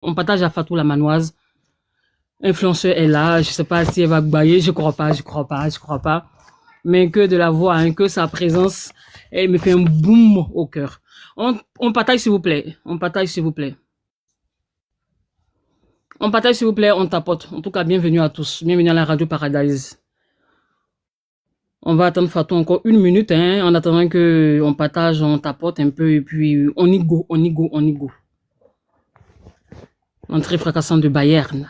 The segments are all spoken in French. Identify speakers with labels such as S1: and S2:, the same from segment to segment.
S1: On partage à Fatou la Manoise. Influenceur est là. Je sais pas si elle va bailler. Je crois pas. Mais que de la voir, hein, que sa présence, elle me fait un boum au cœur. On partage, s'il vous plaît. On partage, s'il vous plaît. On partage, s'il vous plaît. On tapote. En tout cas, bienvenue à tous. Bienvenue à la Radio Paradise. On va attendre Fatou encore 1 minute, hein, en attendant que on partage, on tapote un peu, et puis on y go. Entrée fracassante de Bayern.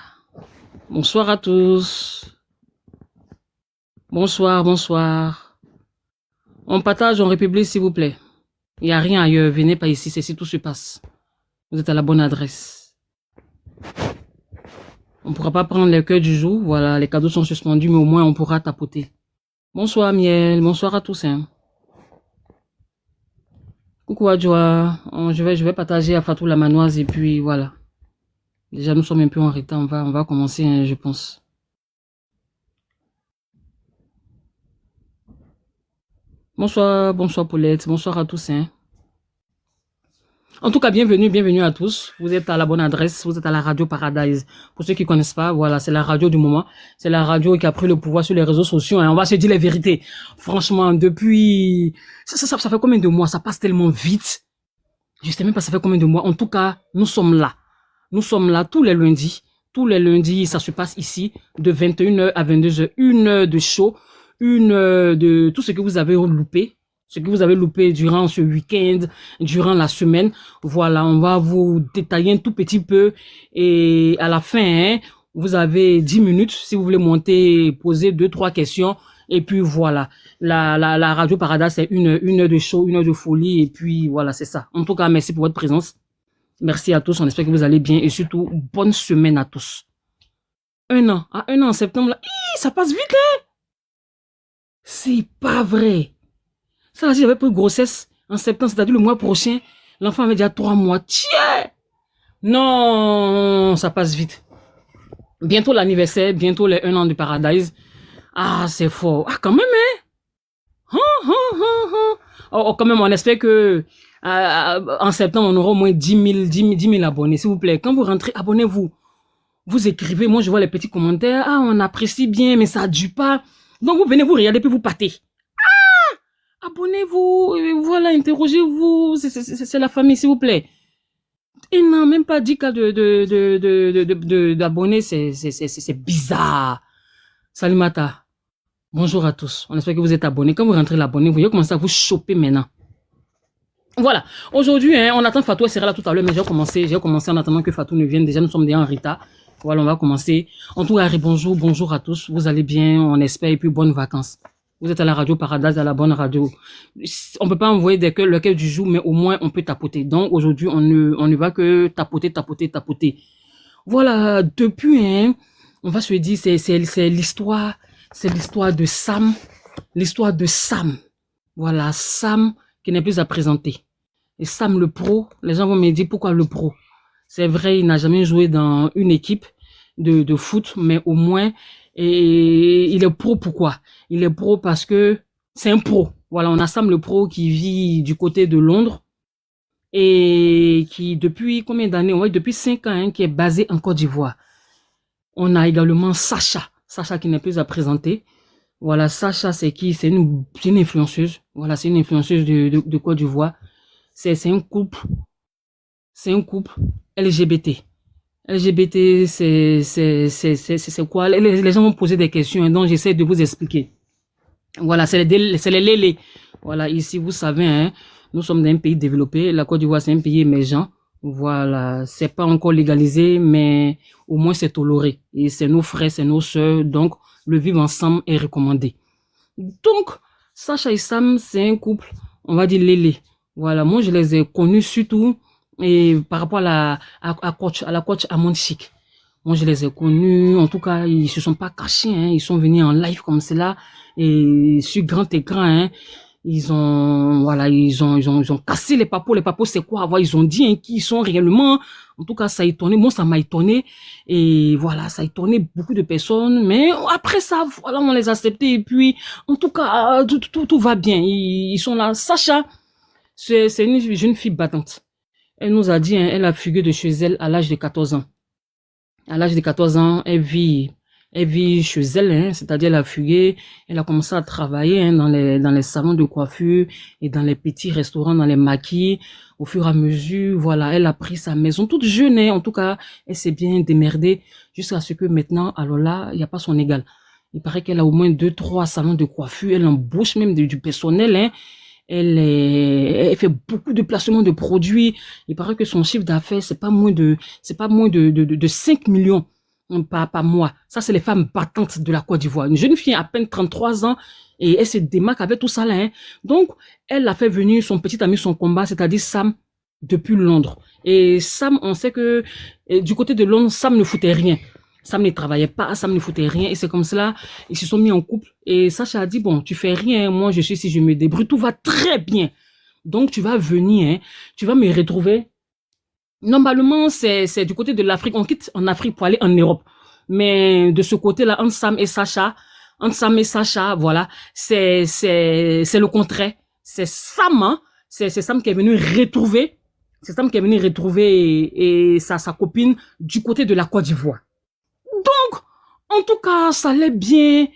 S1: Bonsoir à tous. Bonsoir. On partage, on république, s'il vous plaît. Il n'y a rien ailleurs. Venez pas ici, c'est ici tout se passe. Vous êtes à la bonne adresse. On ne pourra pas prendre les cœurs du jour. Voilà, les cadeaux sont suspendus, mais au moins on pourra tapoter. Bonsoir Miel, bonsoir à tous. Hein. Coucou Adjoa. Je vais partager à Fatou la Manoise et puis voilà. Déjà nous sommes un peu en retard, on va commencer, hein, je pense. Bonsoir Paulette, bonsoir à tous. Hein. En tout cas, bienvenue à tous. Vous êtes à la bonne adresse, vous êtes à la Radio Paradise. Pour ceux qui connaissent pas, voilà, c'est la radio du moment. C'est la radio qui a pris le pouvoir sur les réseaux sociaux. Hein. On va se dire la vérité. Franchement, depuis... Ça fait combien de mois? Ça passe tellement vite. Je sais même pas ça fait combien de mois. En tout cas, nous sommes là. Nous sommes là tous les lundis. Tous les lundis, ça se passe ici, de 21h à 22h. 1 heure de show, 1 heure de tout ce que vous avez loupé. Ce que vous avez loupé durant ce week-end, durant la semaine. Voilà, on va vous détailler un tout petit peu. Et à la fin, hein, vous avez 10 minutes si vous voulez monter, poser 2-3 questions. Et puis voilà, la Radio Paradise, c'est une heure de show, 1 heure de folie. Et puis voilà, c'est ça. En tout cas, merci pour votre présence. Merci à tous, on espère que vous allez bien. Et surtout, bonne semaine à tous. 1 an, à 1 an en septembre, là, ça passe vite, hein. C'est pas vrai. Ça, là, si j'avais pris grossesse en septembre, c'est-à-dire le mois prochain, l'enfant avait déjà 3 mois. Tiens! Non, ça passe vite. Bientôt l'anniversaire, bientôt les 1 an de Paradise. Ah, c'est fort. Ah, quand même, hein? Oh, quand même, on espère que en septembre, on aura au moins 10 000 abonnés, s'il vous plaît. Quand vous rentrez, abonnez-vous. Vous écrivez, moi je vois les petits commentaires. Ah, on apprécie bien, mais ça ne dure pas. Donc vous venez, vous regardez, puis vous partez. Abonnez-vous, voilà, interrogez-vous, c'est la famille, s'il vous plaît. Et non, même pas 10 cas d'abonnés, c'est bizarre. Salut Mata, bonjour à tous, on espère que vous êtes abonnés. Quand vous rentrez l'abonné, vous voyez commencer à vous choper maintenant. Voilà, aujourd'hui, hein, on attend Fatou, elle sera là tout à l'heure, mais j'ai commencé en attendant que Fatou ne vienne. Déjà, nous sommes déjà en retard. Voilà, on va commencer. En tout cas, bonjour à tous, vous allez bien, on espère, et puis bonnes vacances. Vous êtes à la Radio Paradise, à la bonne radio. On peut pas envoyer le cœur du jour, mais au moins on peut tapoter. Donc aujourd'hui, on ne va que tapoter. Voilà, depuis, hein, on va se dire, c'est l'histoire de Sam. L'histoire de Sam. Voilà, Sam qui n'est plus à présenter. Et Sam le pro, les gens vont me dire pourquoi le pro. C'est vrai, il n'a jamais joué dans une équipe de foot, mais au moins... Et il est pro pourquoi? Il est pro parce que c'est un pro. Voilà, on a Sam le pro qui vit du côté de Londres et qui depuis combien d'années? Ouais, depuis 5 ans, hein, qui est basé en Côte d'Ivoire. On a également Sacha qui n'est plus à présenter. Voilà, Sacha c'est qui? C'est une influenceuse. Voilà, c'est une influenceuse de Côte d'Ivoire. C'est un couple LGBT. LGBT, c'est quoi? Les gens vont poser des questions, donc j'essaie de vous expliquer. Voilà, c'est les lélés. Voilà, ici, vous savez, hein, nous sommes dans un pays développé. La Côte d'Ivoire, c'est un pays émergent. Voilà, c'est pas encore légalisé, mais au moins c'est toléré. Et c'est nos frères, c'est nos sœurs, donc le vivre ensemble est recommandé. Donc, Sacha et Sam, c'est un couple, on va dire lélé. Voilà, moi je les ai connus surtout et par rapport à la coach Amande Chic. Moi, je les ai connus. En tout cas, ils se sont pas cachés, hein. Ils sont venus en live comme cela. Et sur grand écran, hein. Ils ont cassé les papos. Les papos, c'est quoi? Ils ont dit, hein, qui ils sont réellement. En tout cas, ça a étonné. Moi, ça m'a étonné. Et voilà, ça a étonné beaucoup de personnes. Mais après ça, voilà, on les a acceptés. Et puis, en tout cas, tout va bien. Ils sont là. Sacha, c'est une jeune fille battante. Elle nous a dit, hein, elle a fugué de chez elle à l'âge de 14 ans. À l'âge de 14 ans, elle vit chez elle, hein, c'est-à-dire elle a fugué, elle a commencé à travailler hein, dans les salons de coiffure et dans les petits restaurants, dans les maquis. Au fur et à mesure, voilà, elle a pris sa maison toute jeune, hein, en tout cas, elle s'est bien démerdée jusqu'à ce que maintenant, alors là, il n'y a pas son égal. Il paraît qu'elle a au moins 2, 3 salons de coiffure, elle embauche même du personnel, hein. Elle fait beaucoup de placements de produits. Il paraît que son chiffre d'affaires, c'est pas moins de 5 millions par mois. Ça, c'est les femmes battantes de la Côte d'Ivoire. Une jeune fille à peine 33 ans et elle se démarque avec tout ça là, hein. Donc, elle a fait venir son petit ami, son combat, c'est-à-dire Sam, depuis Londres. Et Sam, on sait que du côté de Londres, Sam ne foutait rien. Sam ne travaillait pas, Sam ne foutait rien. Et c'est comme cela, ils se sont mis en couple. Et Sacha a dit, bon, tu fais rien, moi je suis ici, je me débrouille, tout va très bien. Donc tu vas venir, hein, tu vas me retrouver. Normalement, c'est du côté de l'Afrique. On quitte en Afrique pour aller en Europe. Mais de ce côté-là, entre Sam et Sacha, voilà, c'est le contraire. C'est Sam, hein, c'est Sam qui est venu retrouver, c'est Sam qui est venu retrouver et sa copine du côté de la Côte d'Ivoire. Donc, en tout cas, ça allait bien.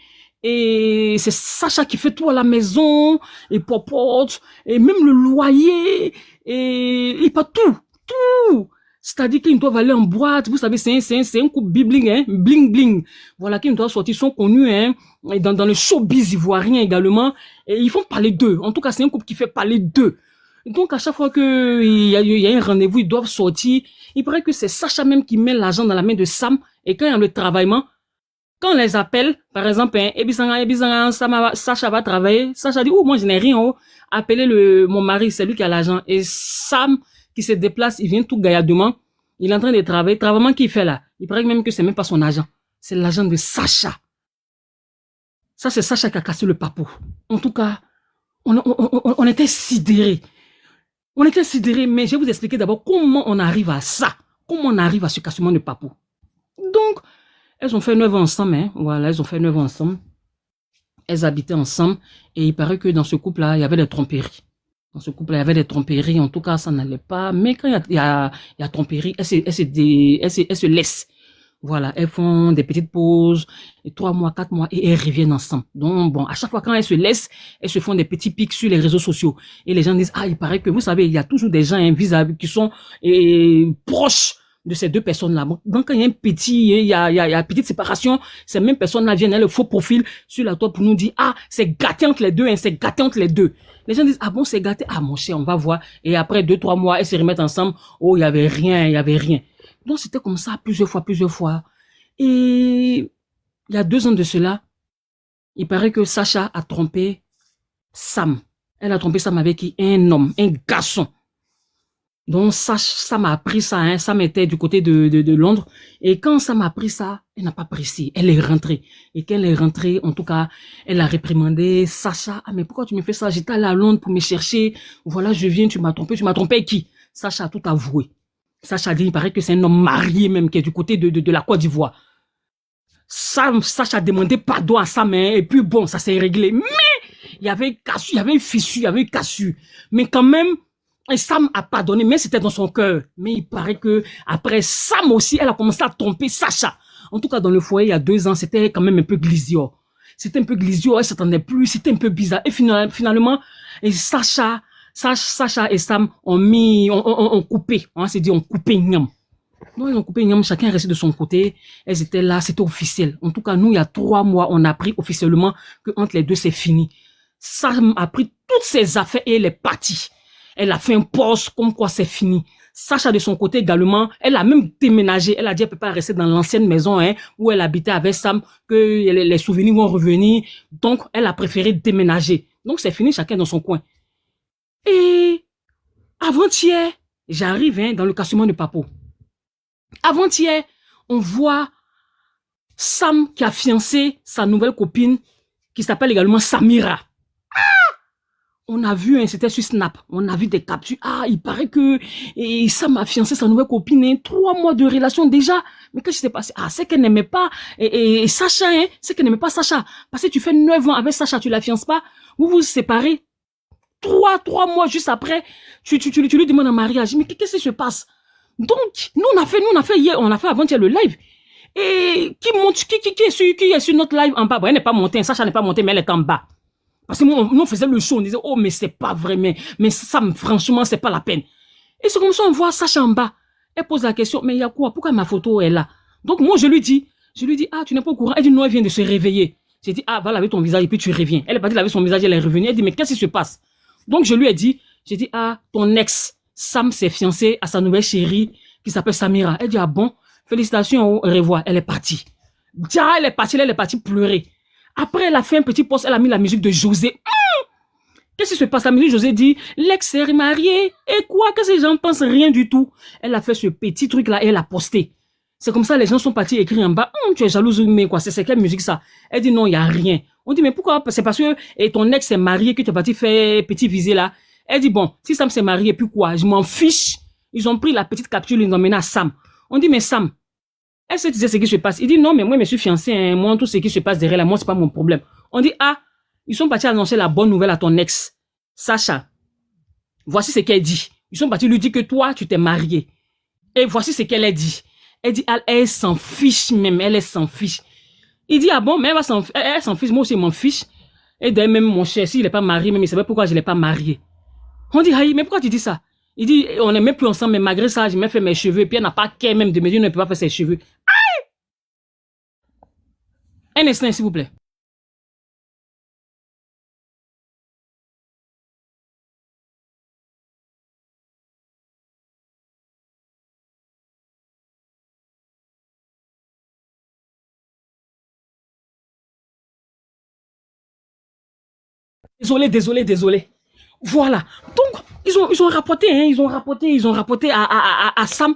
S1: Et c'est Sacha qui fait tout à la maison, et popote, et même le loyer, et pas tout, tout. C'est-à-dire qu'ils doivent aller en boîte, vous savez, c'est un couple bling, hein, bling bling. Voilà, qu'ils doivent sortir, ils sont connus, hein, et dans le showbiz ivoirien également, et ils font parler d'eux. En tout cas, c'est un couple qui fait parler d'eux. Donc, à chaque fois qu'il y a un rendez-vous, ils doivent sortir. Il paraît que c'est Sacha même qui met l'argent dans la main de Sam, et quand il y a le travaillement, quand on les appelle, par exemple, hein, Sacha va travailler, Sacha dit, oh, moi, je n'ai rien, oh. Appelez mon mari, c'est lui qui a l'argent. Et Sam, qui se déplace, il vient tout gaillardement. Il est en train de travailler. Travaillement qu'il fait là. Il paraît même que c'est même pas son argent. C'est l'argent de Sacha. Ça, c'est Sacha qui a cassé le papou. En tout cas, on était sidérés. On était sidérés, mais je vais vous expliquer d'abord comment on arrive à ça. Comment on arrive à ce cassement de papou. Donc, elles ont fait 9 ans ensemble, hein. Voilà, elles ont fait 9 ans ensemble. Elles habitaient ensemble et il paraît que dans ce couple-là, il y avait des tromperies. Dans ce couple-là, il y avait des tromperies. En tout cas, ça n'allait pas. Mais quand il y a tromperie, elles se laissent. Voilà, elles font des petites pauses, et 3 mois, 4 mois, et elles reviennent ensemble. Donc, bon, à chaque fois quand elles se laissent, elles se font des petits pics sur les réseaux sociaux. Et les gens disent, ah, il paraît que, vous savez, il y a toujours des gens invisibles qui sont proches de ces deux personnes-là. Donc, quand il y a il y a une petite séparation, ces mêmes personnes-là viennent, elles le faux profil sur la toile pour nous dire, ah, c'est gâté entre les deux, hein, c'est gâté entre les deux. Les gens disent, ah bon, c'est gâté. Ah, mon cher, on va voir. Et après 2, 3 mois, elles se remettent ensemble. Oh, il y avait rien, il y avait rien. Donc, c'était comme ça plusieurs fois. Et il y a 2 ans de cela, il paraît que Sacha a trompé Sam. Elle a trompé Sam avec un homme, un garçon. Donc, Sam a appris ça, hein. Sam était du côté de Londres. Et quand Sam a appris ça, elle n'a pas apprécié. Elle est rentrée. Et quand elle est rentrée, en tout cas, elle a réprimandé Sacha. Ah, mais pourquoi tu me fais ça? J'étais allée à Londres pour me chercher. Voilà, je viens, tu m'as trompé. Tu m'as trompé qui? Sacha a tout avoué. Sacha dit, il paraît que c'est un homme marié même, qui est du côté de la Côte d'Ivoire. Sacha a demandé pardon à Sam, hein, et puis bon, ça s'est réglé. Mais, il y avait une cassure, il y avait une fissure, il y avait une cassure. Mais quand même, et Sam a pardonné, mais c'était dans son cœur. Mais il paraît que après Sam aussi, elle a commencé à tromper Sacha. En tout cas, dans le foyer, il y a 2 ans, c'était quand même un peu glisio. C'était un peu glisio, elle s'attendait plus, c'était un peu bizarre. Et finalement, et Sacha et Sam ont coupé. On s'est dit, on coupé Niam. Donc, ils ont coupé Niam, chacun est resté de son côté. Elles étaient là, c'était officiel. En tout cas, nous, il y a 3 mois, on a appris officiellement que entre les deux, c'est fini. Sam a pris toutes ses affaires et elle est partie. Elle a fait un post comme quoi c'est fini. Sacha de son côté également, elle a même déménagé. Elle a dit elle peut pas rester dans l'ancienne maison, hein, où elle habitait avec Sam, que les souvenirs vont revenir. Donc, elle a préféré déménager. Donc, c'est fini, chacun dans son coin. Et avant-hier, j'arrive, hein, dans le cassement de Papo. Avant-hier, on voit Sam qui a fiancé sa nouvelle copine, qui s'appelle également Samira. On a vu, hein, c'était sur Snap, on a vu des captures. Ah, il paraît que Sam a fiancé sa nouvelle copine, hein, 3 mois de relation déjà. Mais qu'est-ce qui s'est passé? Ah, c'est qu'elle n'aimait pas et Sacha, hein, c'est qu'elle n'aimait pas Sacha. Parce que tu fais 9 ans avec Sacha, tu la fiances pas, vous vous séparez. trois mois juste après, tu lui demandes un mariage. Mais qu'est-ce qui se passe? Donc, nous, on a fait hier, on a fait avant-hier le live. Et qui est sur notre live en bas? Bon, elle n'est pas montée, Sacha n'est pas montée, mais elle est en bas. Parce que nous, on faisait le show, on disait, oh, mais c'est pas vrai, mais ça, franchement, c'est pas la peine. Et c'est comme ça, on voit Sacha en bas. Elle pose la question, mais il y a quoi? Pourquoi ma photo est là? Donc, moi, je lui dis, ah, tu n'es pas au courant. Elle dit, non, elle vient de se réveiller. J'ai dit, ah, va laver ton visage et puis tu reviens. Elle est partie laver son visage, elle est revenue. Elle dit, mais qu'est-ce qui se passe? Donc, je lui ai dit, j'ai dit, ah, ton ex, Sam s'est fiancé à sa nouvelle chérie qui s'appelle Samira. Elle dit, ah bon, félicitations, au revoir. Elle est partie. Dia, elle est partie pleurer. Après, elle a fait un petit post, elle a mis la musique de José. Qu'est-ce qui se passe? La musique José dit, l'ex est marié. Et quoi? Qu'est-ce que les gens pensent? Rien du tout. Elle a fait ce petit truc-là et elle a posté. C'est comme ça, les gens sont partis écrire en bas, tu es jalouse, mais quoi? C'est quelle musique ça? Elle dit, non, il n'y a rien. On dit, mais pourquoi? C'est parce que ton ex est marié que tu es parti faire petit visé là. Elle dit, bon, si Sam s'est marié, puis quoi? Je m'en fiche. Ils ont pris la petite capture, ils l'ont emmené à Sam. On dit, mais Sam, elle se disait ce qui se passe. Il dit, non, mais moi, je me suis fiancé, hein. Moi, tout ce qui se passe derrière là, moi, c'est pas mon problème. On dit, ah, ils sont partis annoncer la bonne nouvelle à ton ex, Sacha. Voici ce qu'elle dit. Ils sont partis lui dire que toi, tu t'es marié. Et voici ce qu'elle a dit. Elle dit, elle s'en fiche même, elle s'en fiche. Il dit, ah bon, mais elle s'en fiche, moi aussi, je m'en fiche. Et d'ailleurs, même mon cher, s'il n'est pas marié, même il savait pourquoi je ne l'ai pas marié. On dit, Haï, mais pourquoi tu dis ça? Il dit, on n'est même plus ensemble, mais malgré ça, je m'ai fait mes cheveux, puis elle n'a pas qu'elle même de me dire, ne peut pas faire ses cheveux. Aïe! Un instant, s'il vous plaît. Désolé. Voilà. Donc, ils ont rapporté, hein, ils ont rapporté à Sam.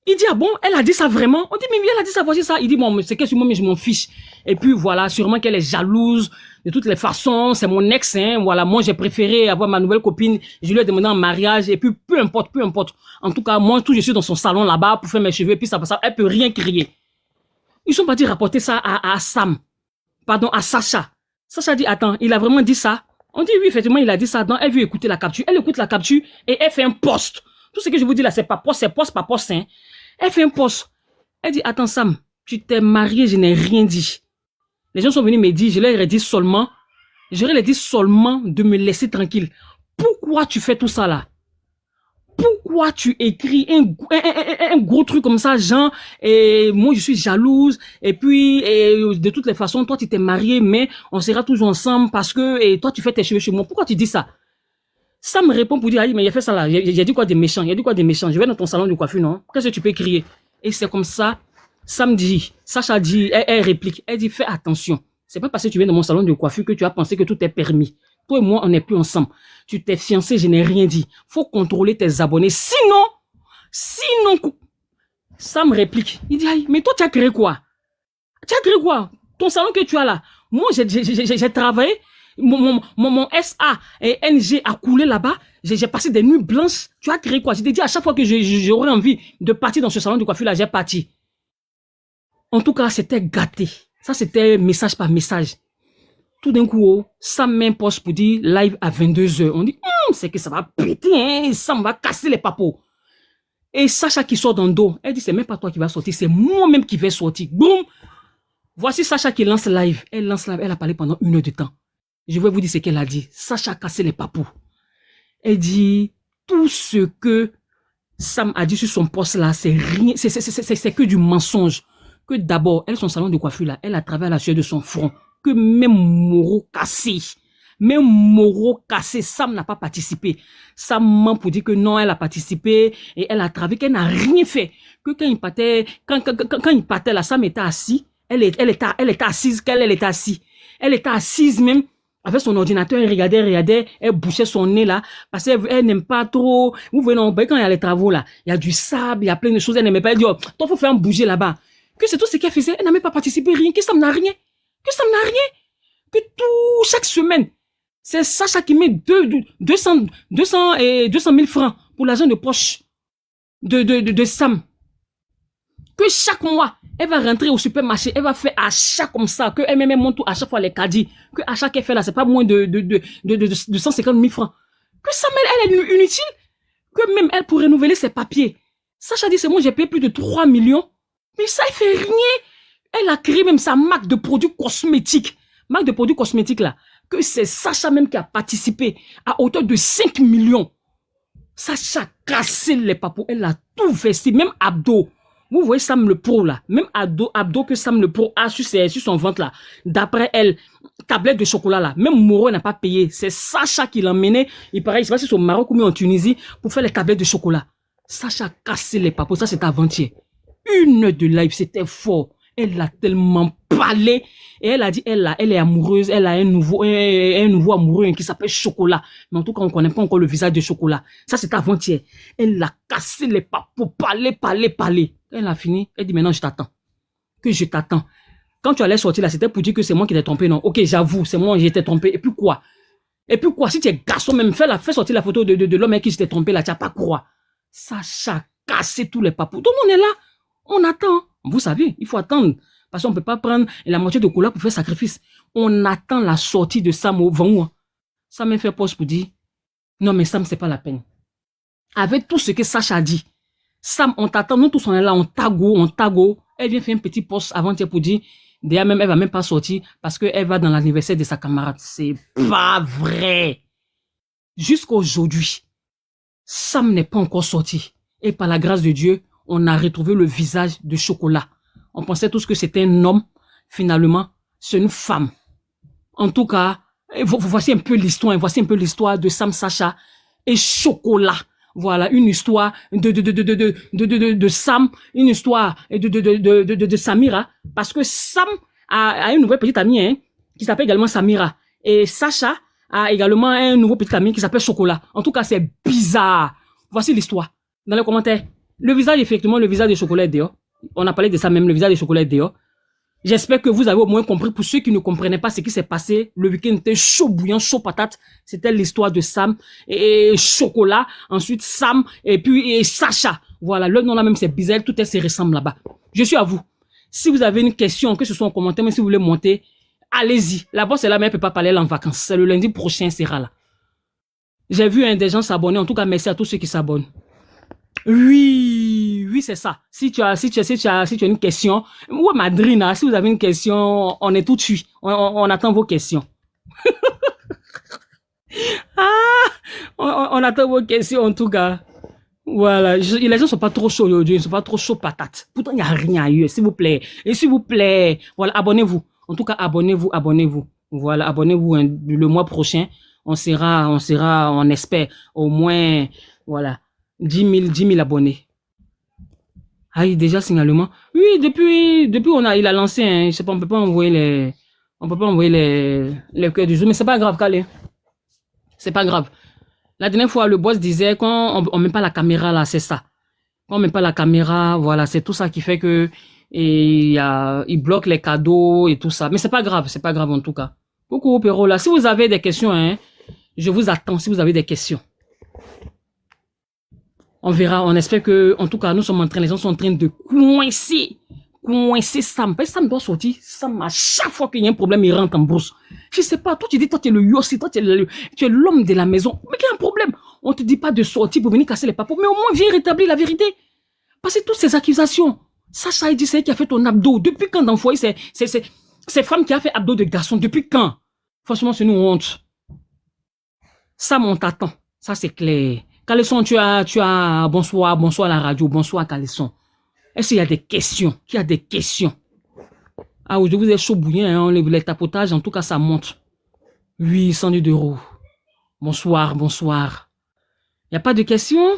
S1: Il dit, ah bon, elle a dit ça vraiment? On dit, mais elle a dit ça, voici ça. Il dit, bon, c'est qu'est-ce que moi, mais je m'en fiche. Et puis, voilà, sûrement qu'elle est jalouse. De toutes les façons, c'est mon ex, hein. Voilà, moi, j'ai préféré avoir ma nouvelle copine. Je lui ai demandé en mariage. Et puis, peu importe. En tout cas, moi, je suis dans son salon là-bas pour faire mes cheveux. Et puis, ça, elle peut rien crier. Ils sont partis rapporter ça à Sam. Pardon, à Sacha. Sacha dit, attends, il a vraiment dit ça? On dit, oui, effectivement, il a dit ça. Donc, elle veut écouter la capture. Elle écoute la capture et elle fait un post. Tout ce que je vous dis là, c'est pas post, pas post, hein. Elle fait un post. Elle dit, attends, Sam, tu t'es marié, je n'ai rien dit. Les gens sont venus me dire, je leur ai dit seulement de me laisser tranquille. Pourquoi tu fais tout ça là? Pourquoi tu écris un gros truc comme ça, genre, et moi je suis jalouse, et puis de toutes les façons, toi tu t'es marié, mais on sera toujours ensemble parce que et toi tu fais tes cheveux chez moi. Pourquoi tu dis ça? Ça me répond pour dire, ah, mais il a fait ça là, il a dit quoi des méchants, je vais dans ton salon de coiffure, non? Qu'est-ce que tu peux crier? Et c'est comme ça, samedi, Sacha dit, elle réplique, elle dit, fais attention. C'est pas parce que tu viens dans mon salon de coiffure que tu as pensé que tout est permis. Toi et moi, on n'est plus ensemble. Tu t'es fiancé, je n'ai rien dit. Faut contrôler tes abonnés. Sinon, ça me réplique. Il dit, aïe, mais toi, tu as créé quoi? Ton salon que tu as là. Moi, j'ai travaillé. Mon SA et NG a coulé là-bas. J'ai passé des nuits blanches. Tu as créé quoi? Je t'ai dit à chaque fois que j'aurais envie de partir dans ce salon de coiffure là, j'ai parti. En tout cas, c'était gâté. Ça, c'était message par message. Tout d'un coup, Sam m'impose pour dire live à 22h. On dit, c'est que ça va péter, hein, Sam va casser les papos. Et Sacha qui sort dans le dos, elle dit, c'est même pas toi qui vas sortir, c'est moi-même qui vais sortir. Boum! Voici Sacha qui lance live. Elle a parlé pendant 1 heure de temps. Je vais vous dire ce qu'elle a dit. Sacha a cassé les papous. Elle dit, tout ce que Sam a dit sur son poste là, c'est rien, c'est que du mensonge. Que d'abord, elle, son salon de coiffure là, elle a travaillé à la sueur de son front. Que même Moreau cassé, Sam n'a pas participé. Sam ment pour dire que non, elle a participé et elle a travaillé, qu'elle n'a rien fait. Que quand il partait là, Sam était assis, elle était assise, elle était assise même, avec son ordinateur, elle regardait, elle bouchait son nez là, parce qu'elle n'aime pas trop, vous voyez, non, quand il y a les travaux là, il y a du sable, il y a plein de choses, elle n'aimait pas, elle dit, oh, toi, faut faire un bouger là-bas. Que c'est tout ce qu'elle faisait, elle n'a même pas participé, rien, que Sam n'a rien. Que chaque semaine, c'est Sacha qui met 200 000 francs pour l'argent de poche de Sam. Que chaque mois, elle va rentrer au supermarché, elle va faire achat comme ça, que elle-même monte à chaque fois les caddies, que achat qu'elle fait là, c'est pas moins de 150 000 francs. Que ça, elle est inutile, que même elle pour renouveler ses papiers. Sacha dit, c'est moi, j'ai payé plus de 3 millions. Mais ça, elle fait rien. Elle a créé même sa marque de produits cosmétiques. Marque de produits cosmétiques là. Que c'est Sacha même qui a participé à hauteur de 5 millions. Sacha a cassé les papous. Elle a tout vesti, même abdos. Vous voyez Sam le Pro là, même abdos que Sam le Pro a sur son ventre là. D'après elle, tablette de chocolat là, même Moreau n'a pas payé. C'est Sacha qui l'a emmené. Il paraît, je sais pas si c'est au Maroc ou en Tunisie pour faire les tablettes de chocolat. Sacha a cassé les papous. Ça c'était avant-hier. 1 heure de live, c'était fort. Elle a tellement parlé. Et elle a dit, elle est amoureuse, elle a un nouveau amoureux qui s'appelle Chocolat. Mais en tout cas, on ne connaît pas encore le visage de Chocolat. Ça, c'est avant-hier. Elle a cassé les papous, parler. Elle a fini. Elle dit, maintenant, je t'attends. Que je t'attends. Quand tu allais sortir là, c'était pour dire que c'est moi qui t'ai trompé, non? Ok, j'avoue, c'est moi qui t'ai trompé. Et puis quoi? Si tu es garçon même, fais sortir la photo de l'homme avec qui je t'ai trompé là, tu n'as pas quoi. Sacha a cassé tous les papous. Donc, on est là. On attend. Vous savez, il faut attendre. Parce qu'on ne peut pas prendre la moitié de cola pour faire sacrifice. On attend la sortie de Sam au vent. Sam fait pause pour dire, non mais Sam, c'est pas la peine. Avec tout ce que Sacha a dit, Sam, on t'attend, nous tous on est là, on tago. Elle vient faire un petit post avant-hier pour dire, d'ailleurs même, elle va même pas sortir parce qu'elle va dans l'anniversaire de sa camarade. C'est pas vrai. Jusqu'à aujourd'hui, Sam n'est pas encore sorti. Et par la grâce de Dieu, on a retrouvé le visage de Chocolat. On pensait tous que c'était un homme. Finalement, c'est une femme. En tout cas, voici un peu l'histoire. Voici un peu l'histoire de Sam Sacha et Chocolat. Voilà, une histoire de Sam, une histoire de Samira. Parce que Sam a une nouvelle petite amie hein, qui s'appelle également Samira. Et Sacha a également un nouveau petit ami qui s'appelle Chocolat. En tout cas, c'est bizarre. Voici l'histoire. Dans les commentaires. Le visage, effectivement, le visage de Chocolat est dehors. On a parlé de ça même, le visage de Chocolat est dehors. J'espère que vous avez au moins compris. Pour ceux qui ne comprenaient pas ce qui s'est passé, le week-end était chaud bouillant, chaud patate. C'était l'histoire de Sam et Chocolat. Ensuite, Sam et puis Sacha. Voilà, le nom là même, c'est bizarre. Tout se ressemble là-bas. Je suis à vous. Si vous avez une question, que ce soit en commentaire, mais si vous voulez monter, allez-y. La bosse est là, mais elle peut pas parler là en vacances. C'est le lundi prochain, elle sera là. J'ai vu des gens s'abonner. En tout cas, merci à tous ceux qui s'abonnent. Oui, c'est ça. Si tu as une question, ou Madrina, si vous avez une question, on est tout de suite. On attend vos questions. On attend vos questions en tout cas. Voilà. Les gens sont pas trop chauds aujourd'hui, ils sont pas trop chauds patates. Pourtant, il n'y a rien à eux, s'il vous plaît. Et s'il vous plaît, voilà, abonnez-vous. En tout cas, abonnez-vous. Voilà, abonnez-vous hein, le mois prochain. On espère, au moins, voilà. 10 000 abonnés. Ah, déjà signalement. Oui, depuis il a lancé, hein, je sais pas, on peut pas envoyer les cœurs du jour, mais c'est pas grave, Calais. C'est pas grave. La dernière fois, le boss disait quand on met pas la caméra là, c'est ça. Quand on met pas la caméra, voilà, c'est tout ça qui fait que, il bloque les cadeaux et tout ça. Mais c'est pas grave en tout cas. Coucou, Péro, là. Si vous avez des questions, hein, je vous attends si vous avez des questions. On verra, on espère que, en tout cas, les gens sont en train de coincer Sam. Parce que Sam doit sortir. Sam, à chaque fois qu'il y a un problème, il rentre en brousse. Je sais pas, toi tu dis, toi tu es le yossi, toi tu es l'homme de la maison. Mais qu'il y a un problème. On te dit pas de sortir pour venir casser les papous, mais au moins viens rétablir la vérité. Parce que toutes ces accusations, Sacha, il dit, c'est qui a fait ton abdos. Depuis quand dans le foyer, c'est femme qui a fait abdos de garçon. Depuis quand? Franchement, c'est nous honte. Sam, on t'attend. Ça, c'est clair. Calisson, tu as, bonsoir à la radio, bonsoir Calisson. Est-ce qu'il y a des questions? Ah, aujourd'hui, vous êtes chaud bouillant, hein, les tapotages, en tout cas, ça monte. 800 €. Bonsoir. Il n'y a pas de questions?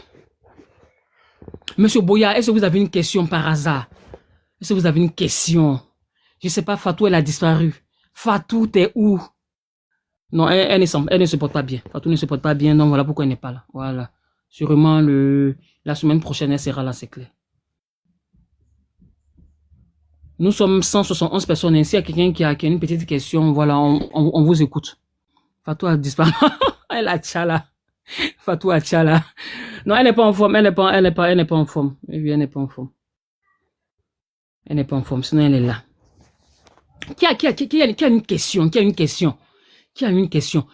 S1: Monsieur Boya, est-ce que vous avez une question par hasard? Est-ce que vous avez une question? Je ne sais pas, Fatou, elle a disparu. Fatou, t'es où? Non, elle ne se porte pas bien. Fatou ne se porte pas bien, donc voilà pourquoi elle n'est pas là. Voilà. Sûrement, la semaine prochaine, elle sera là, c'est clair. Nous sommes 171 personnes. Ainsi, il y a quelqu'un qui a une petite question. Voilà, on vous écoute. Fatou a disparu. Elle a tchala. Fatou a tchala. Non, elle n'est pas en forme. Elle n'est pas en forme. Elle n'est pas en forme. Elle n'est pas en forme, sinon elle est là. Qui a une question? Qui a une question? Qui a une question?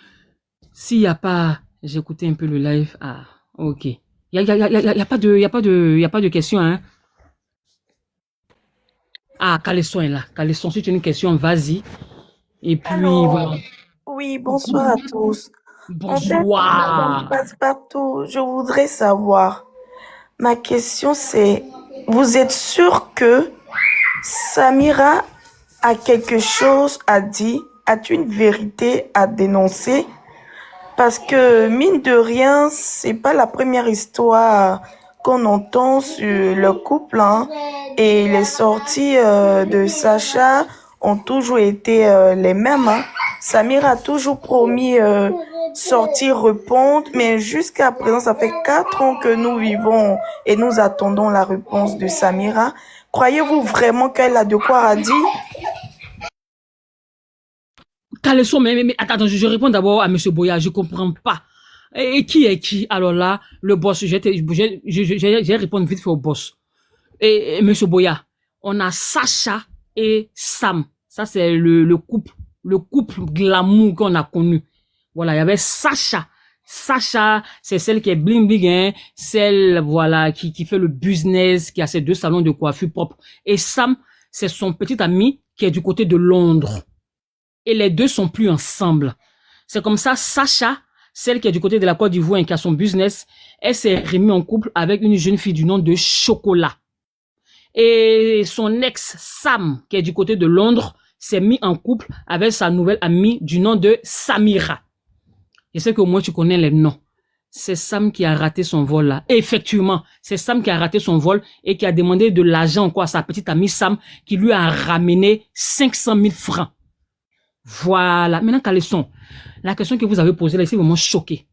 S1: S'il n'y a pas, j'ai écouté un peu le live. Ah, ok. Y a pas de question, hein? Ah, Caleçon est là. Caleçon, si tu as une question, vas-y. Et puis,
S2: Alors,
S1: voilà.
S2: oui, bonsoir à tous. En fait, Madame
S1: Bonsoir.
S2: Passepartout, je voudrais savoir, ma question c'est, vous êtes sûr que Samira a quelque chose à dire, a une vérité à dénoncer? Parce que, mine de rien, c'est pas la première histoire qu'on entend sur le couple, hein. Et les sorties de Sacha ont toujours été les mêmes, hein. Samir a toujours promis sortir, répondre, mais jusqu'à présent, ça fait 4 ans que nous vivons et nous attendons la réponse de Samira. Croyez-vous vraiment qu'elle a de quoi à dire?
S1: Caleçon, mais attends, je réponds d'abord à Monsieur Boya, je comprends pas. Et qui est qui? Alors là, le boss, j'ai répondu vite fait au boss. Et Monsieur Boya, on a Sacha et Sam. Ça, c'est le couple glamour qu'on a connu. Voilà, il y avait Sacha. Sacha, c'est celle qui est bling bling, hein, celle, voilà, qui fait le business, qui a ses 2 salons de coiffure propres. Et Sam, c'est son petit ami qui est du côté de Londres. Et les deux sont plus ensemble. C'est comme ça, Sacha, celle qui est du côté de la Côte d'Ivoire et qui a son business, elle s'est remise en couple avec une jeune fille du nom de Chocolat. Et son ex, Sam, qui est du côté de Londres, s'est mis en couple avec sa nouvelle amie du nom de Samira. Je sais qu'au moins tu connais les noms. C'est Sam qui a raté son vol là. Et effectivement, c'est Sam qui a raté son vol et qui a demandé de l'argent à sa petite amie Sam qui lui a ramené 500 000 francs. Voilà. Maintenant, Caleçon, la question que vous avez posée là, c'est vraiment choqué.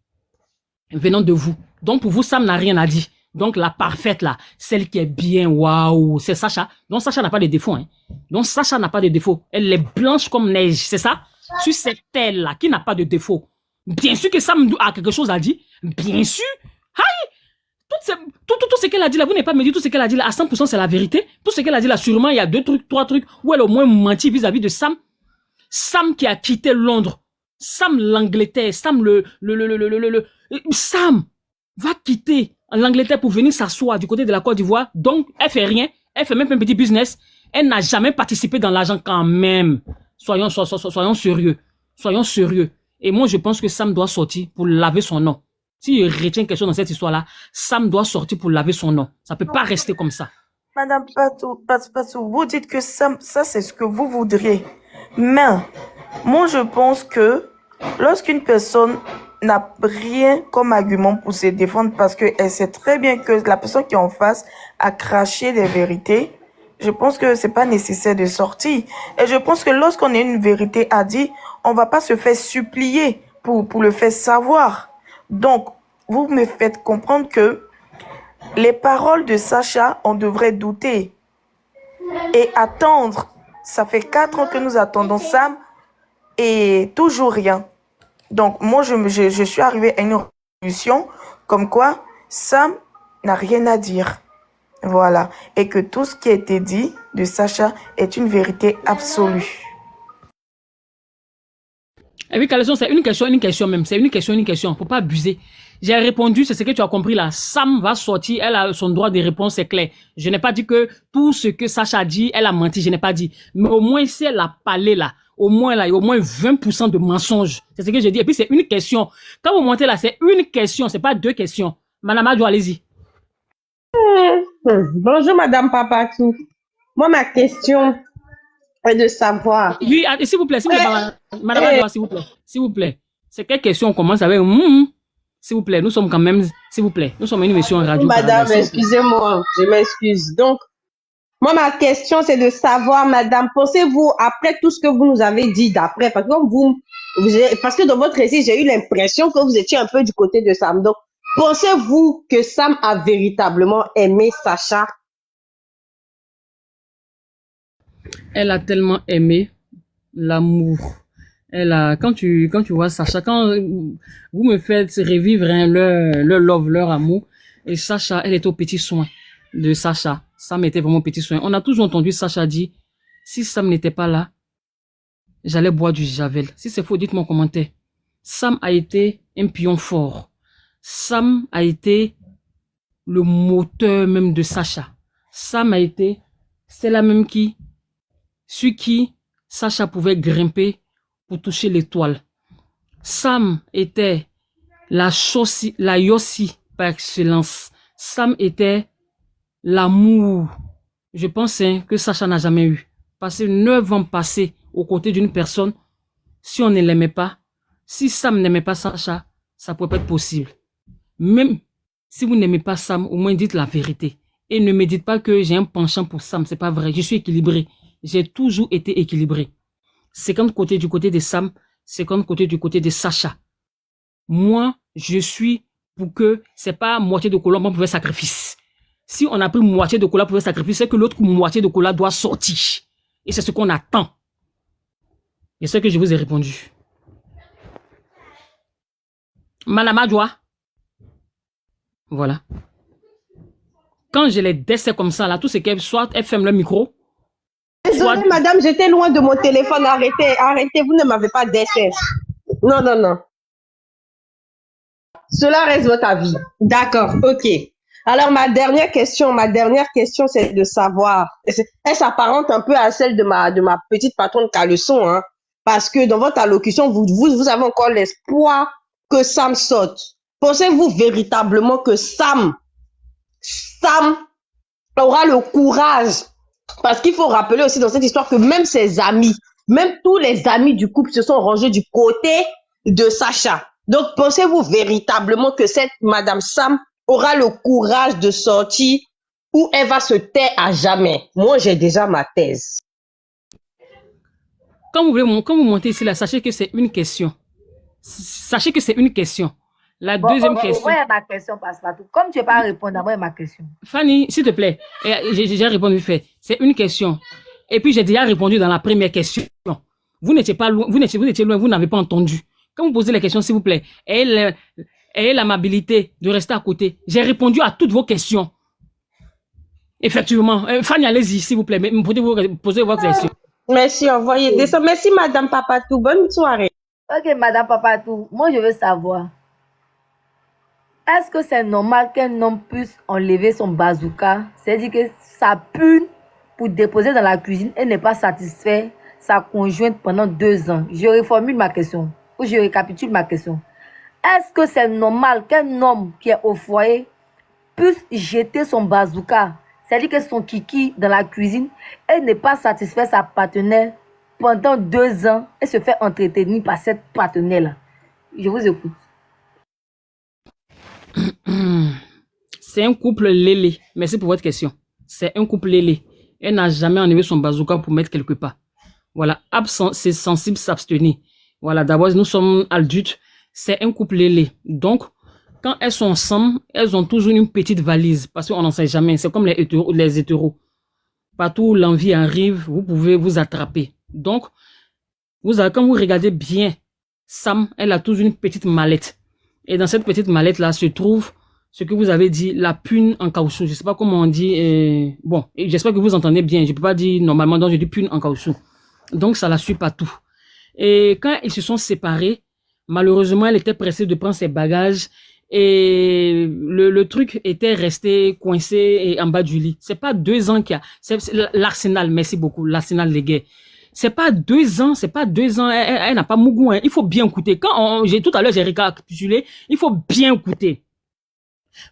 S1: Venant de vous. Donc, pour vous, Sam n'a rien à dire. Donc, la parfaite là, celle qui est bien, waouh, c'est Sacha. Donc, Sacha n'a pas de défaut, hein. Donc, Sacha n'a pas de défaut. Elle est blanche comme neige, c'est ça? Sur cette elle là, qui n'a pas de défaut. Bien sûr que Sam a quelque chose à dire. Bien sûr. Aïe! Tout ce qu'elle a dit là, vous n'avez pas me dire tout ce qu'elle a dit là, à 100% c'est la vérité. Tout ce qu'elle a dit là, sûrement, il y a 2 trucs, 3 trucs où elle a au moins menti vis-à-vis de Sam. Sam qui a quitté Londres, Sam l'Angleterre, Sam Sam va quitter l'Angleterre pour venir s'asseoir du côté de la Côte d'Ivoire. Donc, elle fait rien, elle fait même pas un petit business. Elle n'a jamais participé dans l'argent quand même. Soyons sérieux. Soyons sérieux. Et moi, je pense que Sam doit sortir pour laver son nom. Si je retiens quelque chose dans cette histoire-là, Sam doit sortir pour laver son nom. Ça peut pas rester comme ça.
S2: Madame Patou, vous dites que ça c'est ce que vous voudriez. Mais, moi je pense que lorsqu'une personne n'a rien comme argument pour se défendre parce qu'elle sait très bien que la personne qui est en face a craché des vérités, je pense que c'est pas nécessaire de sortir. Et je pense que lorsqu'on a une vérité à dire, on va pas se faire supplier pour le faire savoir. Donc, vous me faites comprendre que les paroles de Sacha, on devrait douter et attendre. Ça fait 4 ans que nous attendons Sam et toujours rien. Donc, moi, je suis arrivée à une résolution comme quoi Sam n'a rien à dire. Voilà. Et que tout ce qui a été dit de Sacha est une vérité absolue.
S1: Et oui, Caleçon, c'est une question même. C'est une question. Faut pas abuser. J'ai répondu, c'est ce que tu as compris là. Sam va sortir, elle a son droit de réponse, c'est clair. Je n'ai pas dit que tout ce que Sacha a dit, elle a menti, je n'ai pas dit. Mais au moins, si elle a parlé là, au moins là, il y a au moins 20% de mensonges. C'est ce que j'ai dit. Et puis, c'est une question. Quand vous montez là, c'est une question, c'est pas 2 questions. Madame Adjo, allez-y.
S3: Bonjour, Madame Papatou. Moi, ma question est de savoir.
S1: Oui, s'il vous plaît, Madame Adjo, s'il vous plaît. C'est quelle question? On commence avec s'il vous plaît, nous sommes quand même, s'il vous plaît, nous sommes une émission en radio.
S3: Madame, excusez-moi, je m'excuse. Donc, moi, ma question, c'est de savoir, Madame, pensez-vous, après tout ce que vous nous avez dit d'après, parce que parce que dans votre récit, j'ai eu l'impression que vous étiez un peu du côté de Sam. Donc, pensez-vous que Sam a véritablement aimé Sacha?
S1: Elle a tellement aimé l'amour. Quand tu vois Sacha, quand vous me faites revivre leur love, leur amour, et Sacha, elle est au petit soin de Sacha. Sam était vraiment petit soin. On a toujours entendu Sacha dire, si Sam n'était pas là, j'allais boire du Javel. Si c'est faux, dites-moi en commentaire. Sam a été un pion fort. Sam a été le moteur même de Sacha. Sam a été, c'est la même sur qui Sacha pouvait grimper pour toucher l'étoile. Sam était la Yossi par excellence. Sam était l'amour, je pense, que Sacha n'a jamais eu. Passer 9 ans passés aux côtés d'une personne, si on ne l'aimait pas, si Sam n'aimait pas Sacha, ça pourrait pas être possible. Même si vous n'aimez pas Sam, au moins dites la vérité. Et ne me dites pas que j'ai un penchant pour Sam, c'est pas vrai. Je suis équilibré. J'ai toujours été équilibré. 50 côtés du côté de Sam, 50 côtés du côté de Sacha. Moi, je suis pour que c'est pas moitié de cola pour faire sacrifice. Si on a pris moitié de cola pour faire sacrifice, c'est que l'autre moitié de cola doit sortir. Et c'est ce qu'on attend. Et c'est ce que je vous ai répondu. Madame Adjoa. Voilà. Quand je les décès comme ça, là, tout ce qu'elles, soit elles ferment le micro.
S3: Désolée, madame, j'étais loin de mon téléphone. Arrêtez, vous ne m'avez pas décès. Non, non, non. Cela reste votre avis. D'accord, ok. Alors, ma dernière question, c'est de savoir, elle s'apparente un peu à celle de ma petite patronne Caleçon, hein, parce que dans votre allocution, vous avez encore l'espoir que Sam saute. Pensez-vous véritablement que Sam aura le courage? Parce qu'il faut rappeler aussi dans cette histoire que même ses amis, même tous les amis du couple se sont rangés du côté de Sacha. Donc, pensez-vous véritablement que cette Madame Sam aura le courage de sortir ou elle va se taire à jamais? Moi, j'ai déjà ma thèse.
S1: Quand vous montez ici, là, sachez que c'est une question. Sachez que c'est une question. La deuxième question.
S4: Moi, ma question passe partout. Comme tu ne veux pas répondre, moi, ma question.
S1: Fanny, s'il te plaît, j'ai répondu fait. C'est une question. Et puis, j'ai déjà répondu dans la première question. Vous n'étiez pas loin, vous n'étiez loin, vous n'avez pas entendu. Quand vous posez la question, s'il vous plaît, ayez l'amabilité de rester à côté. J'ai répondu à toutes vos questions. Effectivement. Fanny, allez-y, s'il vous plaît. Mais posez vos questions.
S3: Merci, envoyez des. Merci, Madame Papatou. Bonne soirée.
S4: Ok, Madame Papatou, moi, je veux savoir. Est-ce que c'est normal qu'un homme puisse enlever son bazooka, c'est-à-dire que ça pue pour déposer dans la cuisine et ne pas satisfaire sa conjointe pendant 2 ans? Je reformule ma question, ou je récapitule ma question. Est-ce que c'est normal qu'un homme qui est au foyer puisse jeter son bazooka, c'est-à-dire que son kiki dans la cuisine et ne pas satisfaire sa partenaire pendant 2 ans et se faire entretenir par cette partenaire-là? Je vous écoute.
S1: C'est un couple lélé. Merci pour votre question. C'est un couple lélé. Elle n'a jamais enlevé son bazooka pour mettre quelque part. Voilà. C'est sensible s'abstenir. Voilà. D'abord, nous sommes adultes. C'est un couple lélé. Donc, quand elles sont ensemble, elles ont toujours une petite valise. Parce qu'on n'en sait jamais. C'est comme les hétéros. Partout où l'envie arrive, vous pouvez vous attraper. Donc, quand vous regardez bien, Sam, elle a toujours une petite mallette. Et dans cette petite mallette-là se trouve ce que vous avez dit, la pune en caoutchouc. Je ne sais pas comment on dit. Bon, j'espère que vous entendez bien. Je ne peux pas dire normalement, donc je dis pune en caoutchouc. Donc, ça la suit partout. Et quand ils se sont séparés, malheureusement, elle était pressée de prendre ses bagages. Et le truc était resté coincé en bas du lit. C'est pas 2 ans qu'il y a. C'est l'arsenal, merci beaucoup, l'arsenal les gars. C'est pas 2 ans, elle n'a pas mougou, hein. Il faut bien écouter. Tout à l'heure, j'ai récapitulé, il faut bien écouter.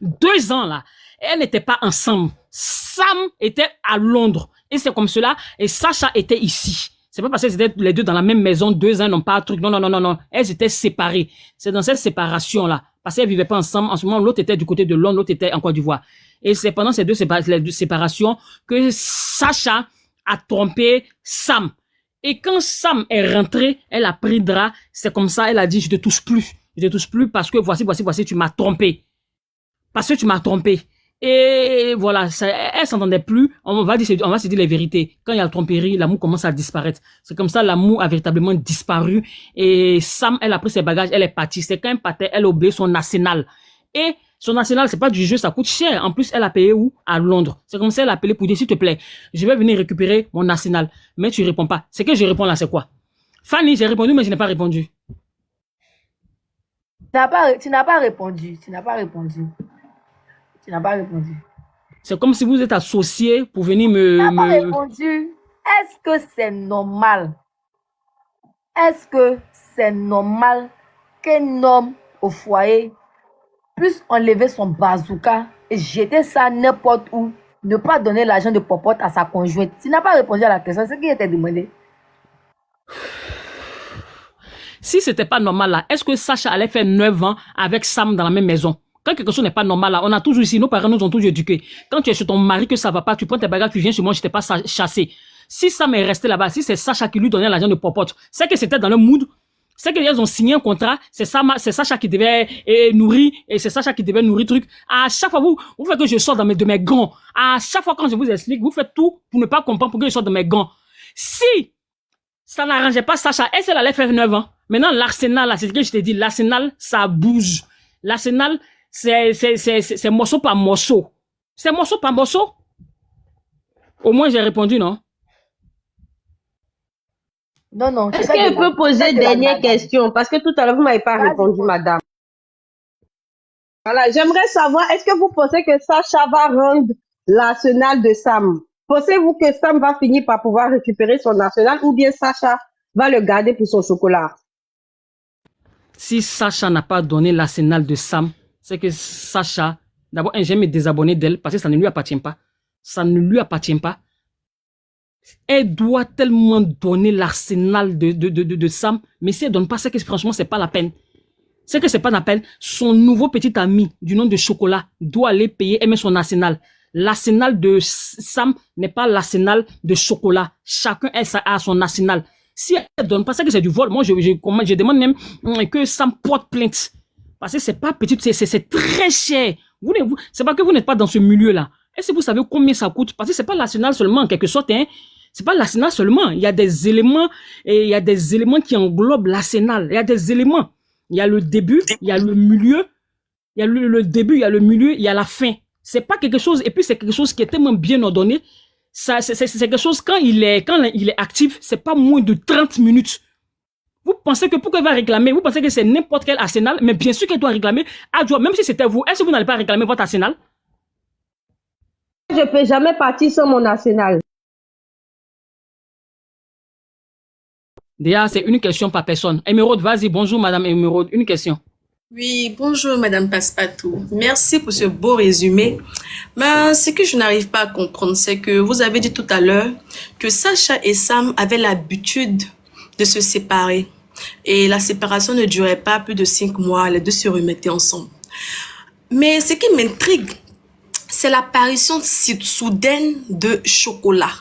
S1: 2 ans, là, elles n'étaient pas ensemble. Sam était à Londres. Et c'est comme cela, et Sacha était ici. C'est pas parce qu'elles étaient les deux dans la même maison, 2 ans, n'ont pas un truc. Non. Elles étaient séparées. C'est dans cette séparation-là. Parce qu'elles vivaient pas ensemble. En ce moment, l'autre était du côté de Londres, l'autre était en Côte d'Ivoire. Et c'est pendant ces deux séparations que Sacha a trompé Sam. Et quand Sam est rentré, elle a pris drap. C'est comme ça, elle a dit, je te touche plus. Je te touche plus parce que voici, tu m'as trompé. Parce que tu m'as trompé. Et voilà, elle s'entendait plus. On va se dire les vérités. Quand il y a la tromperie, l'amour commence à disparaître. C'est comme ça, l'amour a véritablement disparu. Et Sam, elle a pris ses bagages, elle est partie. C'est quand elle partait, elle a oublié son arsenal. Et Son national, c'est pas du jeu, ça coûte cher. En plus, elle a payé où? À Londres. C'est comme ça, elle a appelé pour dire, s'il te plaît, je vais venir récupérer mon national. Mais tu réponds pas. C'est que je réponds là, c'est quoi? Fanny, j'ai répondu, mais je n'ai pas répondu.
S4: Tu n'as pas répondu. Tu n'as pas répondu. Tu n'as pas répondu.
S1: C'est comme si vous êtes associé pour venir
S4: Tu n'as pas répondu. Est-ce que c'est normal? Est-ce que c'est normal qu'un homme au foyer puisse enlever son bazooka et jeter ça n'importe où, ne pas donner l'argent de popote à sa conjointe? Tu n'as pas répondu à la question, c'est ce qui était demandé.
S1: Si c'était pas normal là, est-ce que Sacha allait faire 9 ans avec Sam dans la même maison? Quand quelque chose n'est pas normal là, on a toujours ici, nos parents nous ont toujours éduqués. Quand tu es chez ton mari que ça va pas, tu prends tes bagages, tu viens chez moi, je t'ai pas chassé. Si Sam est resté là-bas, si c'est Sacha qui lui donnait l'argent de popote, c'est que c'était dans le mood. C'est qu'ils ont signé un contrat, c'est Sacha qui devait nourrir, et c'est Sacha qui devait nourrir truc. À chaque fois, vous faites que je sors de mes gants. À chaque fois quand je vous explique, vous faites tout pour ne pas comprendre pourquoi je sors de mes gants. Si ça n'arrangeait pas Sacha, elle allait faire 9 ans. Maintenant, l'Arsenal, là, c'est ce que je t'ai dit, l'Arsenal, ça bouge. L'Arsenal, c'est morceau par morceau. C'est morceau par morceau. Au moins, j'ai répondu, non?
S4: Non.
S3: Est-ce que je peux poser une dernière question? Parce que tout à l'heure, vous ne m'avez pas répondu, madame. Voilà, j'aimerais savoir, est-ce que vous pensez que Sacha va rendre l'arsenal de Sam? Pensez-vous que Sam va finir par pouvoir récupérer son arsenal ou bien Sacha va le garder pour son chocolat?
S1: Si Sacha n'a pas donné l'arsenal de Sam, c'est que Sacha, d'abord, j'aime me désabonner d'elle parce que ça ne lui appartient pas. Ça ne lui appartient pas. Elle doit tellement donner l'arsenal de Sam, mais si elle donne pas ça, que franchement, c'est pas la peine. C'est que c'est pas la peine. Son nouveau petit ami du nom de Chocolat doit aller payer et mettre son arsenal. L'arsenal de Sam n'est pas l'arsenal de Chocolat. Chacun a son arsenal. Si elle donne pas ça, que c'est du vol, moi, je demande même que Sam porte plainte. Parce que c'est pas petit, c'est très cher. C'est pas que vous n'êtes pas dans ce milieu-là. Est-ce que vous savez combien ça coûte? Parce que c'est pas l'arsenal seulement, en quelque sorte, hein. C'est pas l'arsenal seulement. Il y a des éléments, et il y a des éléments qui englobent l'arsenal. Il y a des éléments. Il y a le début, il y a le milieu. Il y a le début, il y a le milieu, il y a la fin. C'est pas quelque chose, et puis c'est quelque chose qui est tellement bien ordonné. C'est quelque chose, quand il est actif, c'est pas moins de 30 minutes. Vous pensez que pourquoi elle va réclamer? Vous pensez que c'est n'importe quel arsenal? Mais bien sûr qu'elle doit réclamer. Même si c'était vous, est-ce que vous n'allez pas réclamer votre arsenal?
S3: Je ne peux jamais partir sans mon arsenal.
S1: Déjà, c'est une question par personne. Émeraude, vas-y, bonjour madame Émeraude, une question.
S5: Oui, bonjour Madame Passepartout. Merci pour ce beau résumé. Mais ce que je n'arrive pas à comprendre, c'est que vous avez dit tout à l'heure que Sacha et Sam avaient l'habitude de se séparer. Et la séparation ne durait pas plus de 5 mois, les deux se remettaient ensemble. Mais ce qui m'intrigue, c'est l'apparition soudaine de Chocolat.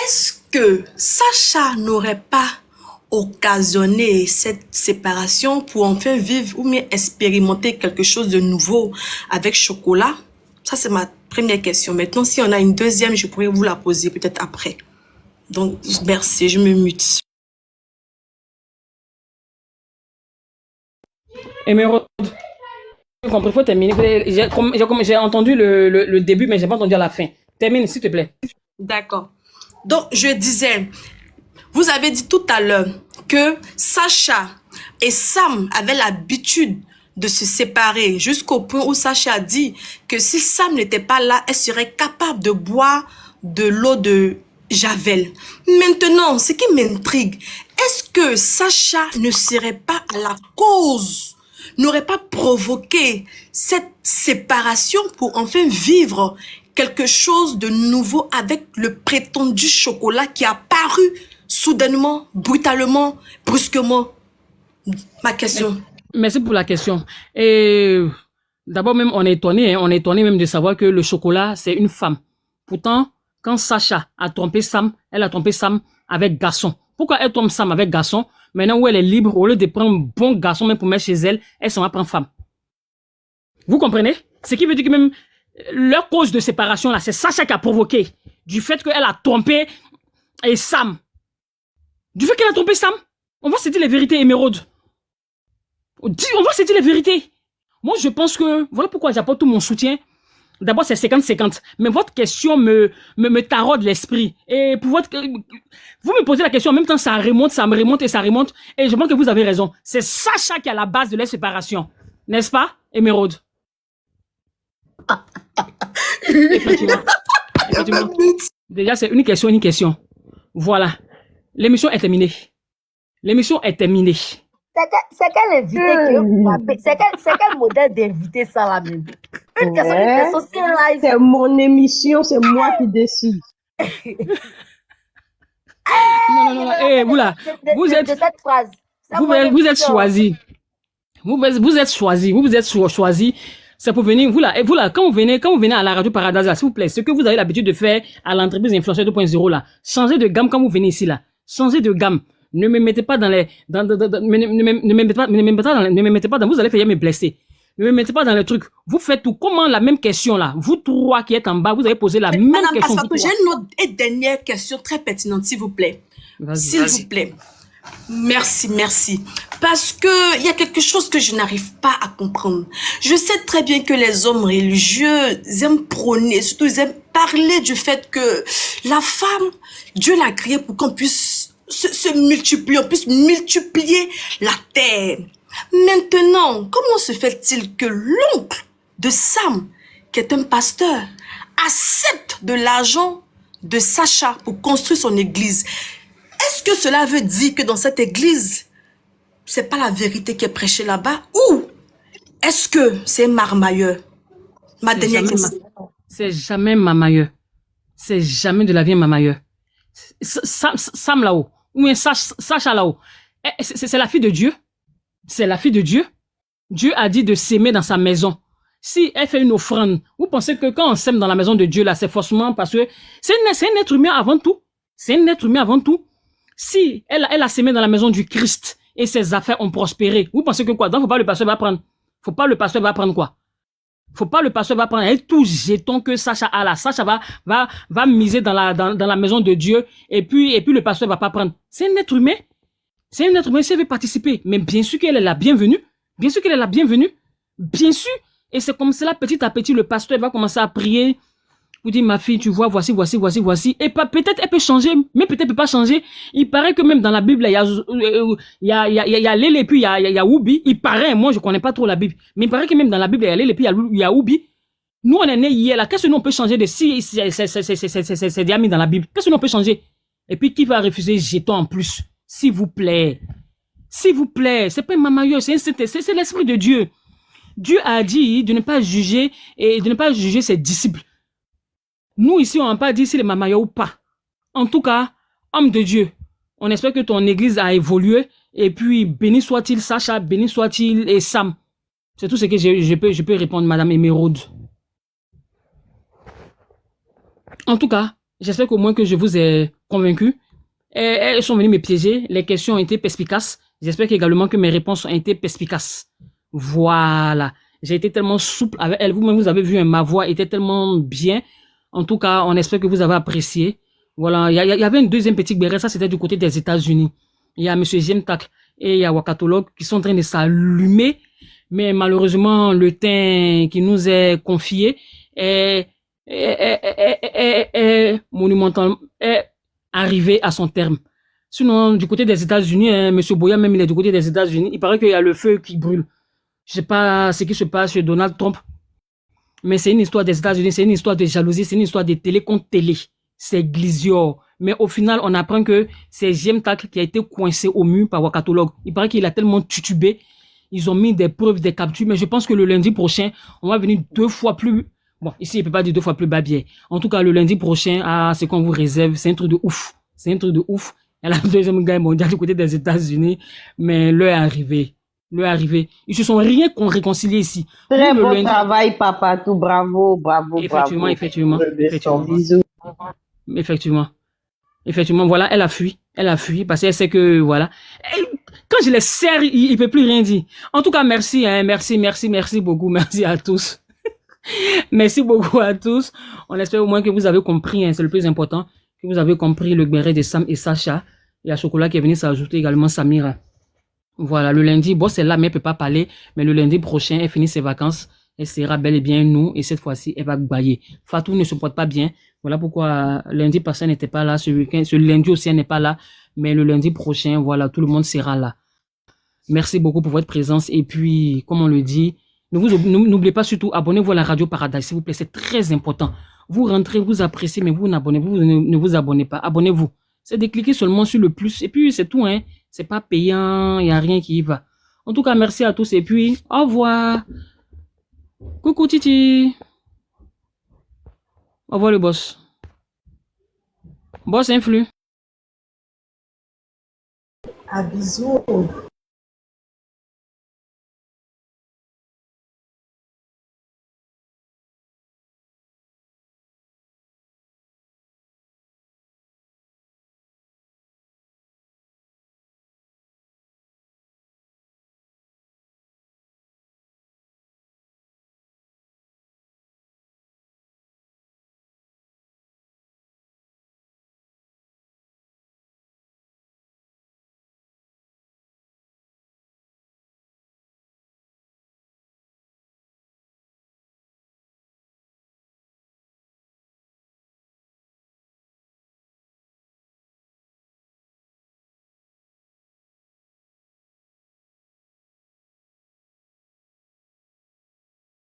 S5: Est-ce que Sacha n'aurait pas occasionné cette séparation pour enfin vivre ou bien expérimenter quelque chose de nouveau avec Chocolat? Ça, c'est ma première question. Maintenant, si on a une deuxième, je pourrais vous la poser peut-être après. Donc, merci, je me mute.
S1: Émeraude, j'ai compris, il faut terminer. J'ai entendu le début, mais j'ai pas entendu à la fin. Termine, s'il te plaît.
S5: D'accord. Donc, je disais, vous avez dit tout à l'heure que Sacha et Sam avaient l'habitude de se séparer jusqu'au point où Sacha a dit que si Sam n'était pas là, elle serait capable de boire de l'eau de Javel. Maintenant, ce qui m'intrigue, est-ce que Sacha ne serait pas à la cause, n'aurait pas provoqué cette séparation pour enfin vivre quelque chose de nouveau avec le prétendu Chocolat qui a paru soudainement, brutalement, brusquement? Ma question.
S1: Merci pour la question. Et d'abord même, on est étonné même de savoir que le Chocolat, c'est une femme. Pourtant, quand Sacha a trompé Sam, elle a trompé Sam avec garçon. Pourquoi elle trompe Sam avec garçon? Maintenant où elle est libre, au lieu de prendre un bon garçon même pour mettre chez elle, elle s'en va prendre femme. Vous comprenez? Ce qui veut dire que même leur cause de séparation là, c'est Sacha qui a provoqué. Du fait qu'elle a trompé et Sam. Du fait qu'elle a trompé Sam. On va se dire les vérités, Émeraude. On va se dire les vérités. Moi, je pense que, voilà pourquoi j'apporte tout mon soutien. D'abord, c'est 50-50. Mais votre question me taraude l'esprit. Et pour votre, vous me posez la question, en même temps, ça me remonte et ça remonte. Et je pense que vous avez raison. C'est Sacha qui est à la base de la séparation. N'est-ce pas, Émeraude? Effectivement. Effectivement. Déjà, c'est une question. Voilà. L'émission est terminée. L'émission est terminée.
S4: C'est quel invité que vous appelez? C'est quel modèle d'invité ça là même? Une question de social live.
S3: C'est mon émission, c'est moi qui décide.
S1: Non. Eh, vous là, vous êtes,
S4: de cette phrase.
S1: vous êtes choisi. Vous êtes choisi. C'est pour venir, vous là, quand vous venez à la radio Paradise, là, s'il vous plaît, ce que vous avez l'habitude de faire à l'entreprise Influenceur 2.0 là, changez de gamme quand vous venez ici là. Changez de gamme. Ne me mettez pas dans les, ne me mettez pas dans, vous allez faire me blesser. Ne me mettez pas dans les trucs. Vous faites tout. Comment la même question là? Vous trois qui êtes en bas, vous avez posé la même
S5: Madame
S1: question.
S5: Passepartout, j'ai une autre et dernière question très pertinente, s'il vous plaît. S'il vous plaît. Merci. Parce que il y a quelque chose que je n'arrive pas à comprendre. Je sais très bien que les hommes religieux aiment prôner, surtout ils aiment parler du fait que la femme, Dieu l'a créée pour qu'on puisse se multiplier, on puisse multiplier la terre. Maintenant, comment se fait-il que l'oncle de Sam, qui est un pasteur, accepte de l'argent de Sacha pour construire son église? Est-ce que cela veut dire que dans cette église, c'est pas la vérité qui est prêchée là-bas? Ou est-ce que c'est marmailleur? Ma dernière question.
S1: C'est jamais marmailleur. C'est jamais de la vie marmailleur. Sam là-haut, ou bien Sacha là-haut, c'est la fille de Dieu. C'est la fille de Dieu. Dieu a dit de s'aimer dans sa maison. Si elle fait une offrande, vous pensez que quand on s'aime dans la maison de Dieu là, c'est forcément parce que c'est un être humain avant tout. C'est un être humain avant tout. Si elle a s'aimé dans la maison du Christ et ses affaires ont prospéré, vous pensez que quoi? Donc, faut pas le pasteur va prendre. Faut pas le pasteur va prendre quoi? Faut pas le pasteur va prendre. Et tout jeton que Sacha a là. Sacha va miser dans la maison de Dieu et puis le pasteur va pas prendre. C'est un être humain. C'est un être humain si elle veut participer. Mais bien sûr qu'elle est la bienvenue. Bien sûr qu'elle est la bienvenue. Bien sûr. Et c'est comme cela, petit à petit, le pasteur va commencer à prier. Vous dites, ma fille, tu vois, voici. Et peut-être elle peut changer, mais peut-être elle peut pas changer. Il paraît que même dans la Bible, il y a Lélé et puis il y a Oubi. Il paraît, moi je connais pas trop la Bible, mais il paraît que même dans la Bible, il y a Lélé et puis il y a Oubi. Nous, on est nés hier là. Qu'est-ce que nous on peut changer de si c'est déjà mis dans la Bible? Qu'est-ce que nous on peut changer? Et puis qui va refuser jeton en plus? S'il vous plaît. S'il vous plaît. C'est pas Mamayo, c'est l'esprit de Dieu. Dieu a dit de ne pas juger et de ne pas juger ses disciples. Nous, ici, on n'a pas dit si les Mamayo ou pas. En tout cas, homme de Dieu, on espère que ton église a évolué. Et puis, béni soit-il Sacha, béni soit-il et Sam. C'est tout ce que je peux répondre, Madame Émeraude. En tout cas, j'espère qu'au moins que je vous ai convaincu. Elles sont venues me piéger. Les questions ont été perspicaces. J'espère également que mes réponses ont été perspicaces. Voilà. J'ai été tellement souple avec elle. Vous-même, vous avez vu, ma voix était tellement bien. En tout cas, on espère que vous avez apprécié. Voilà. Il y avait une deuxième petite béret. Ça, c'était du côté des États-Unis. Il y a monsieur Jemtak et il y a Wakatolog qui sont en train de s'allumer. Mais malheureusement, le teint qui nous est confié est monumental, est arrivé à son terme. Sinon, du côté des États-Unis, monsieur Boya, même il est du côté des États-Unis, il paraît qu'il y a le feu qui brûle. Je sais pas ce qui se passe chez Donald Trump, mais c'est une histoire des États-Unis, c'est une histoire de jalousie, c'est une histoire de télé contre télé. C'est Glizio. Mais au final, on apprend que c'est Jemtak qui a été coincé au mur par Wakatolog. Il paraît qu'il a tellement tutubé. Ils ont mis des preuves, des captures, mais je pense que le lundi prochain, on va venir 2 fois plus. Bon, ici, il peut pas dire 2 fois plus babier. En tout cas, le lundi prochain, ce qu'on vous réserve, c'est un truc de ouf. C'est un truc de ouf. Il y a la deuxième guerre mondiale du côté des États-Unis, mais l'heure est arrivée. L'heure est arrivée. Ils se sont rien réconciliés ici.
S3: Très bon travail, papa. Tout bravo.
S1: Effectivement.
S3: Bisous.
S1: Effectivement, voilà, elle a fui parce qu'elle sait que, voilà. Quand je les serre, il peut plus rien dire. En tout cas, merci, merci beaucoup, merci à tous. Merci beaucoup à tous. On espère au moins que vous avez compris, c'est le plus important, que vous avez compris le béret de Sam et Sacha. Il y a Chocolat qui est venu s'ajouter également Samira. Voilà, le lundi, boss est là, mais elle peut pas parler. Mais le lundi prochain, elle finit ses vacances. Elle sera bel et bien nous. Et cette fois-ci, elle va bailler. Fatou ne se porte pas bien. Voilà pourquoi lundi passé, elle n'était pas là. Ce week-end, ce lundi aussi, elle n'est pas là. Mais le lundi prochain, voilà, tout le monde sera là. Merci beaucoup pour votre présence. Et puis, comme on le dit, n'oubliez pas surtout, abonnez-vous à la Radio Paradise, s'il vous plaît. C'est très important. Vous rentrez, vous appréciez, mais vous ne vous abonnez pas. Abonnez-vous. C'est de cliquer seulement sur le plus. Et puis, c'est tout, hein. C'est pas payant, il n'y a rien qui y va. En tout cas, merci à tous et puis, au revoir. Coucou Titi. Au revoir le boss. Boss influe.
S6: À bisous.